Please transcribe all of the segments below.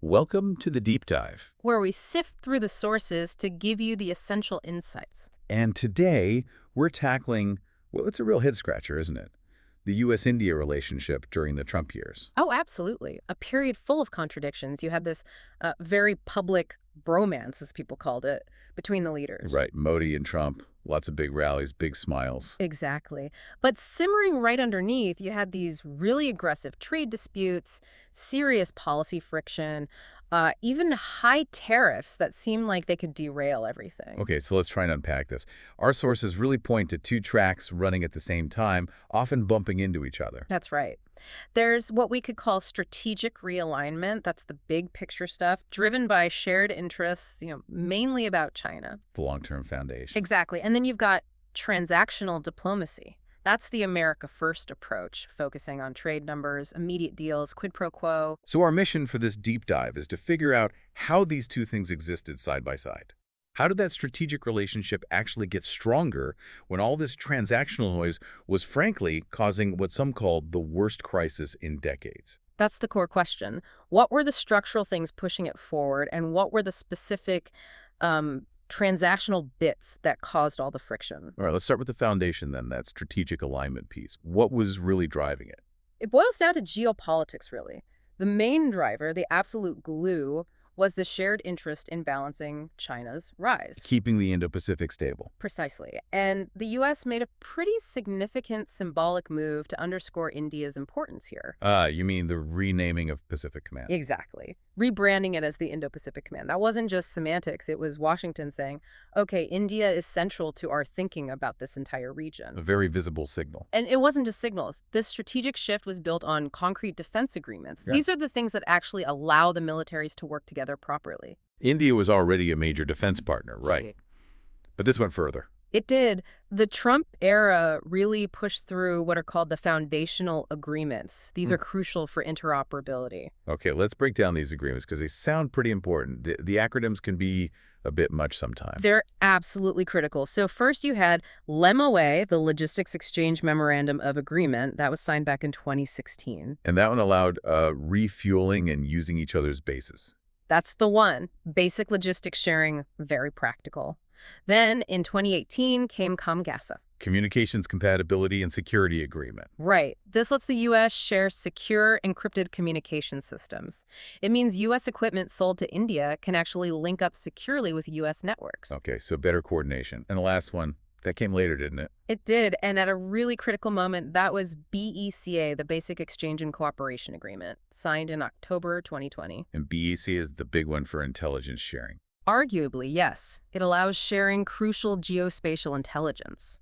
Welcome to the Deep Dive. where we sift through the sources to give you the essential insights. And today, we're tackling, well, it's a real head-scratcher, isn't it? The U.S.-India relationship during the Trump years. Oh, absolutely. A period full of contradictions. You had this very public bromance, as people called it, between the leaders. Right, Modi and Trump, lots of big rallies, big smiles. Exactly. But simmering right underneath, you had these really aggressive trade disputes, serious policy friction, even high tariffs that seemed like they could derail everything. Okay, so let's try and unpack this. Our sources really point to two tracks running at the same time, often bumping into each other. That's right. There's what we could call strategic realignment. That's the big picture stuff, driven by shared interests, mainly about China. The long-term foundation. Exactly. And then you've got transactional diplomacy. That's the America First approach, focusing on trade numbers, immediate deals, quid pro quo. So our mission for this deep dive is to figure out how these two things existed side by side. How did that strategic relationship actually get stronger when all this transactional noise was frankly causing what some called the worst crisis in decades? That's the core question. What were the structural things pushing it forward, and what were the specific transactional bits that caused all the friction? All right, let's start with the foundation then, that strategic alignment piece. What was really driving it? It boils down to geopolitics, really. The main driver, the absolute glue, was the shared interest in balancing China's rise. Keeping the Indo-Pacific stable. Precisely. And the U.S. made a pretty significant symbolic move to underscore India's importance here. You mean the renaming of Pacific Command? Exactly. Rebranding it as the Indo-Pacific Command. That wasn't just semantics. It was Washington saying, okay, India is central to our thinking about this entire region. A very visible signal. And it wasn't just signals. This strategic shift was built on concrete defense agreements. Yeah. These are the things that actually allow the militaries to work together properly. India was already a major defense partner, right? But this went further. It did. The Trump era really pushed through what are called the foundational agreements. These are crucial for interoperability. Okay, let's break down these agreements because they sound pretty important. The acronyms can be a bit much sometimes. They're absolutely critical. So first you had LEMOA, the Logistics Exchange Memorandum of Agreement. That was signed back in 2016. And that one allowed refueling and using each other's bases. That's the one. Basic logistics sharing, very practical. Then, in 2018, came COMGASA. Communications Compatibility and Security Agreement. Right. This lets the U.S. share secure, encrypted communication systems. It means U.S. equipment sold to India can actually link up securely with U.S. networks. Okay, so better coordination. And the last one, that came later, didn't it? It did, and at a really critical moment, that was BECA, the Basic Exchange and Cooperation Agreement, signed in October 2020. And BEC is the big one for intelligence sharing. Arguably, yes. It allows sharing crucial geospatial intelligence.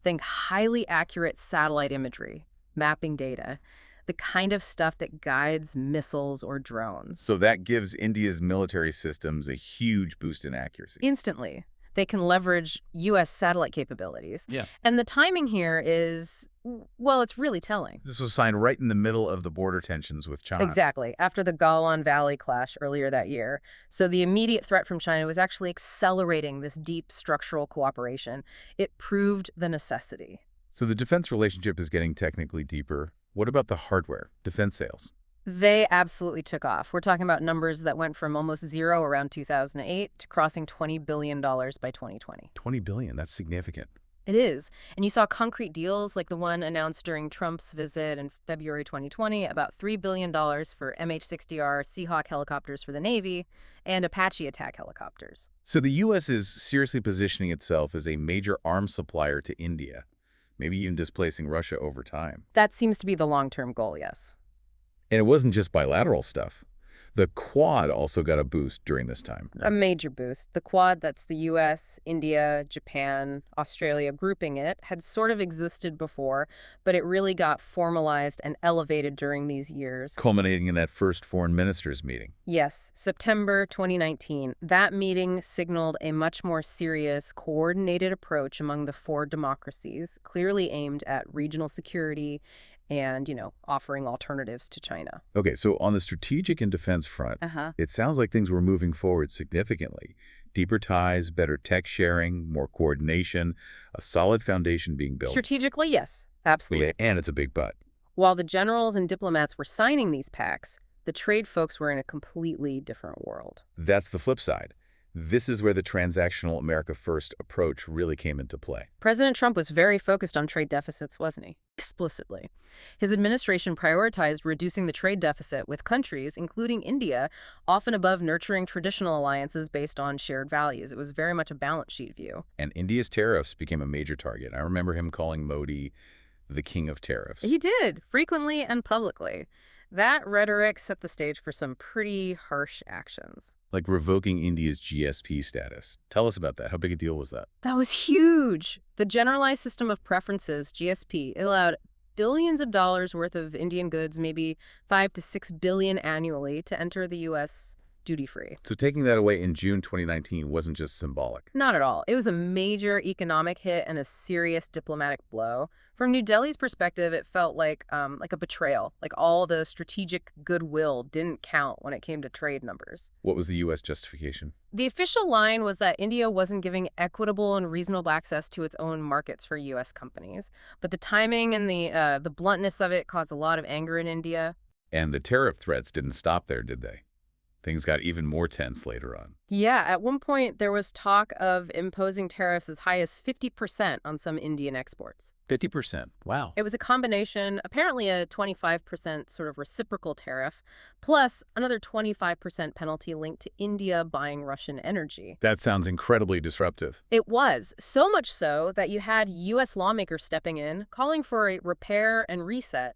Think highly accurate satellite imagery, mapping data, the kind of stuff that guides missiles or drones. So that gives India's military systems a huge boost in accuracy. Instantly. They can leverage U.S. satellite capabilities. Yeah. And the timing here is, well, it's really telling. This was signed right in the middle of the border tensions with China. Exactly, after the Golan Valley clash earlier that year. So the immediate threat from China was actually accelerating this deep structural cooperation. It proved the necessity. So the defense relationship is getting technically deeper. What about the hardware, defense sales? They absolutely took off. We're talking about numbers that went from almost zero around 2008 to crossing $20 billion by 2020. $20 billion, that's significant. It is. And you saw concrete deals like the one announced during Trump's visit in February 2020, about $3 billion for MH-60R Seahawk helicopters for the Navy and Apache attack helicopters. So the U.S. is seriously positioning itself as a major arms supplier to India, maybe even displacing Russia over time. That seems to be the long-term goal, yes. And it wasn't just bilateral stuff. The Quad also got a boost during this time. A major boost. The Quad, that's the U.S., India, Japan, Australia grouping it, had sort of existed before, but it really got formalized and elevated during these years. Culminating in that first foreign ministers meeting. Yes, September 2019. That meeting signaled a much more serious, coordinated approach among the four democracies, clearly aimed at regional security and, offering alternatives to China. Okay, so on the strategic and defense front, it sounds like things were moving forward significantly. Deeper ties, better tech sharing, more coordination, a solid foundation being built. Strategically, yes, absolutely. And it's a big but. While the generals and diplomats were signing these pacts, The trade folks were in a completely different world. That's the flip side. This is where the transactional America First approach really came into play. President Trump was very focused on trade deficits, wasn't he? Explicitly. His administration prioritized reducing the trade deficit with countries, including India, often above nurturing traditional alliances based on shared values. It was very much a balance sheet view. And India's tariffs became a major target. I remember him calling Modi the king of tariffs. He did, frequently and publicly. That rhetoric set the stage for some pretty harsh actions. Like revoking India's GSP status. Tell us about that. How big a deal was that? That was huge. The Generalized System of Preferences, GSP, it allowed billions of dollars worth of Indian goods, maybe 5 to 6 billion annually, to enter the U.S. duty-free. So taking that away in June 2019 wasn't just symbolic. Not at all. It was a major economic hit and a serious diplomatic blow. From New Delhi's perspective, it felt like a betrayal. Like all the strategic goodwill didn't count when it came to trade numbers. What was the U.S. justification? The official line was that India wasn't giving equitable and reasonable access to its own markets for U.S. companies. But the timing and the bluntness of it caused a lot of anger in India. And the tariff threats didn't stop there, did they? Things got even more tense later on. Yeah, at one point there was talk of imposing tariffs as high as 50% on some Indian exports. 50%. Wow. It was a combination, apparently a 25% sort of reciprocal tariff, plus another 25% penalty linked to India buying Russian energy. That sounds incredibly disruptive. It was, so much so that you had U.S. lawmakers stepping in, calling for a repair and reset.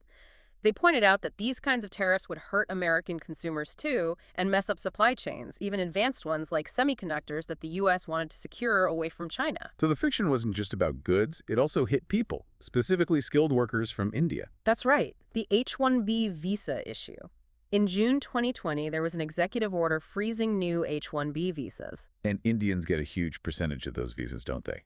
They pointed out that these kinds of tariffs would hurt American consumers too and mess up supply chains, even advanced ones like semiconductors that the U.S. wanted to secure away from China. So the friction wasn't just about goods, it also hit people, specifically skilled workers from India. That's right, the H-1B visa issue. In June 2020, there was an executive order freezing new H-1B visas. And Indians get a huge percentage of those visas, don't they?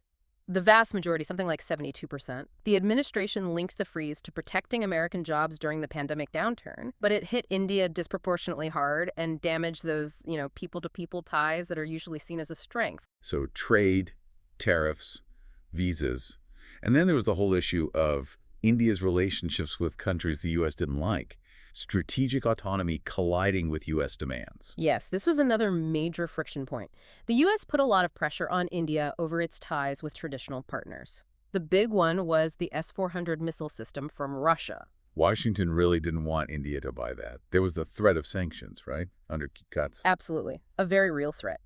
The vast majority, something like 72%. The administration linked the freeze to protecting American jobs during the pandemic downturn, but it hit India disproportionately hard and damaged those, people-to-people ties that are usually seen as a strength. So trade, tariffs, visas, and then there was the whole issue of India's relationships with countries the U.S. didn't like. Strategic autonomy colliding with U.S. demands. Yes, this was another major friction point. The U.S. put a lot of pressure on India over its ties with traditional partners. The big one was the S-400 missile system from Russia. Washington really didn't want India to buy that. There was the threat of sanctions, right? Undercuts. Absolutely. A very real threat.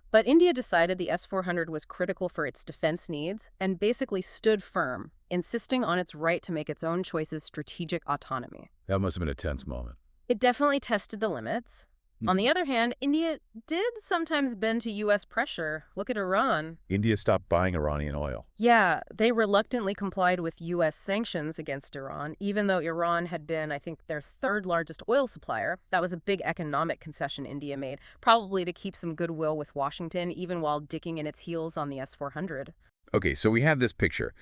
But India decided the S-400 was critical for its defense needs and basically stood firm, insisting on its right to make its own choices strategic autonomy. That must have been a tense moment. It definitely tested the limits. On the other hand, India did sometimes bend to U.S. pressure. Look at Iran. India stopped buying Iranian oil. Yeah, they reluctantly complied with U.S. sanctions against Iran, even though Iran had been, I think, their third largest oil supplier. That was a big economic concession India made, probably to keep some goodwill with Washington, even while digging in its heels on the S-400. Okay, so we have this picture.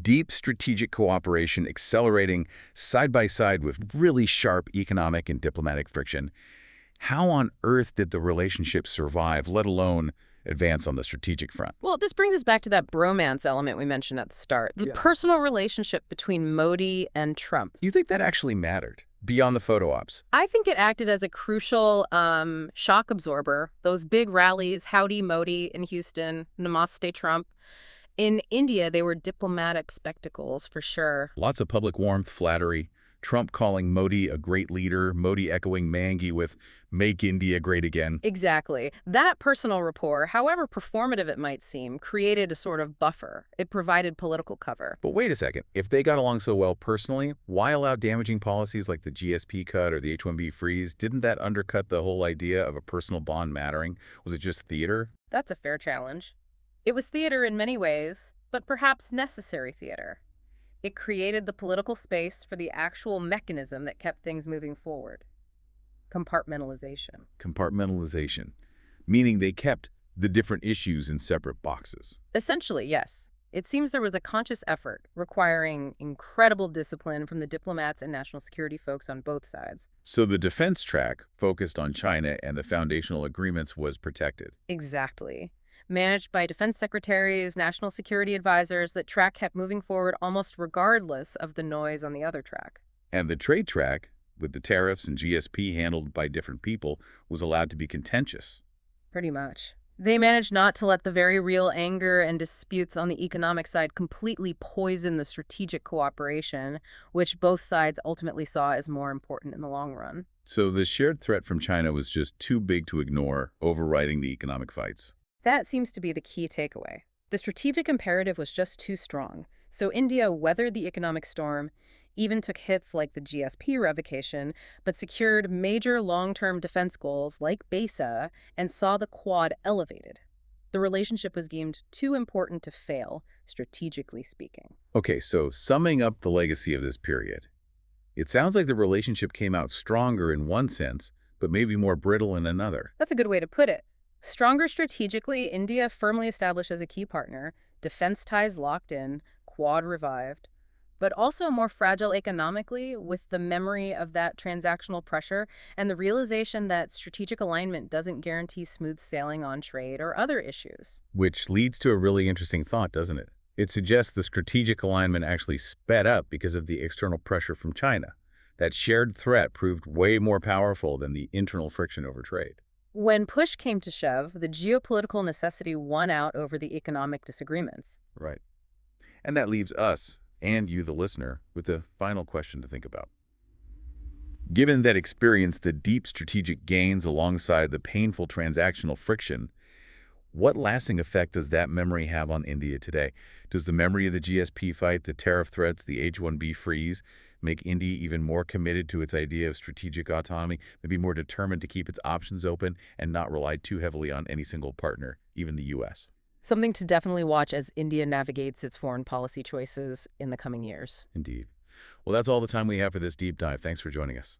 Deep strategic cooperation accelerating side by side with really sharp economic and diplomatic friction. How on earth did the relationship survive, let alone advance on the strategic front? Well, this brings us back to that bromance element we mentioned at the start. The personal relationship between Modi and Trump. You think that actually mattered beyond the photo ops? I think it acted as a crucial shock absorber. Those big rallies, Howdy Modi in Houston, Namaste Trump. In India, they were diplomatic spectacles, for sure. Lots of public warmth, flattery. Trump calling Modi a great leader, Modi echoing Mangi with "Make India Great Again." Exactly. That personal rapport, however performative it might seem, created a sort of buffer. It provided political cover. But wait a second. If they got along so well personally, why allow damaging policies like the GSP cut or the H-1B freeze? Didn't that undercut the whole idea of a personal bond mattering? Was it just theater? That's a fair challenge. It was theater in many ways, but perhaps necessary theater. It created the political space for the actual mechanism that kept things moving forward. Compartmentalization. Compartmentalization, meaning they kept the different issues in separate boxes. Essentially, yes. It seems there was a conscious effort requiring incredible discipline from the diplomats and national security folks on both sides. So the defense track focused on China and the foundational agreements was protected. Exactly. Managed by defense secretaries, national security advisors, that track kept moving forward almost regardless of the noise on the other track. And the trade track, with the tariffs and GSP handled by different people, was allowed to be contentious. Pretty much. They managed not to let the very real anger and disputes on the economic side completely poison the strategic cooperation, which both sides ultimately saw as more important in the long run. So the shared threat from China was just too big to ignore, overriding the economic fights. That seems to be the key takeaway. The strategic imperative was just too strong. So India weathered the economic storm, even took hits like the GSP revocation, but secured major long-term defense goals like BESA and saw the Quad elevated. The relationship was deemed too important to fail, strategically speaking. Okay, so summing up the legacy of this period, it sounds like the relationship came out stronger in one sense, but maybe more brittle in another. That's a good way to put it. Stronger strategically, India firmly established as a key partner, defense ties locked in, Quad revived, but also more fragile economically with the memory of that transactional pressure and the realization that strategic alignment doesn't guarantee smooth sailing on trade or other issues. Which leads to a really interesting thought, doesn't it? It suggests the strategic alignment actually sped up because of the external pressure from China. That shared threat proved way more powerful than the internal friction over trade. When push came to shove, the geopolitical necessity won out over the economic disagreements. Right. And that leaves us, and you, the listener, with a final question to think about. Given that experienced the deep strategic gains alongside the painful transactional friction, what lasting effect does that memory have on India today? Does the memory of the GSP fight, the tariff threats, the H-1B freeze make India even more committed to its idea of strategic autonomy, maybe more determined to keep its options open and not rely too heavily on any single partner, even the U.S.? Something to definitely watch as India navigates its foreign policy choices in the coming years. Indeed. Well, that's all the time we have for this deep dive. Thanks for joining us.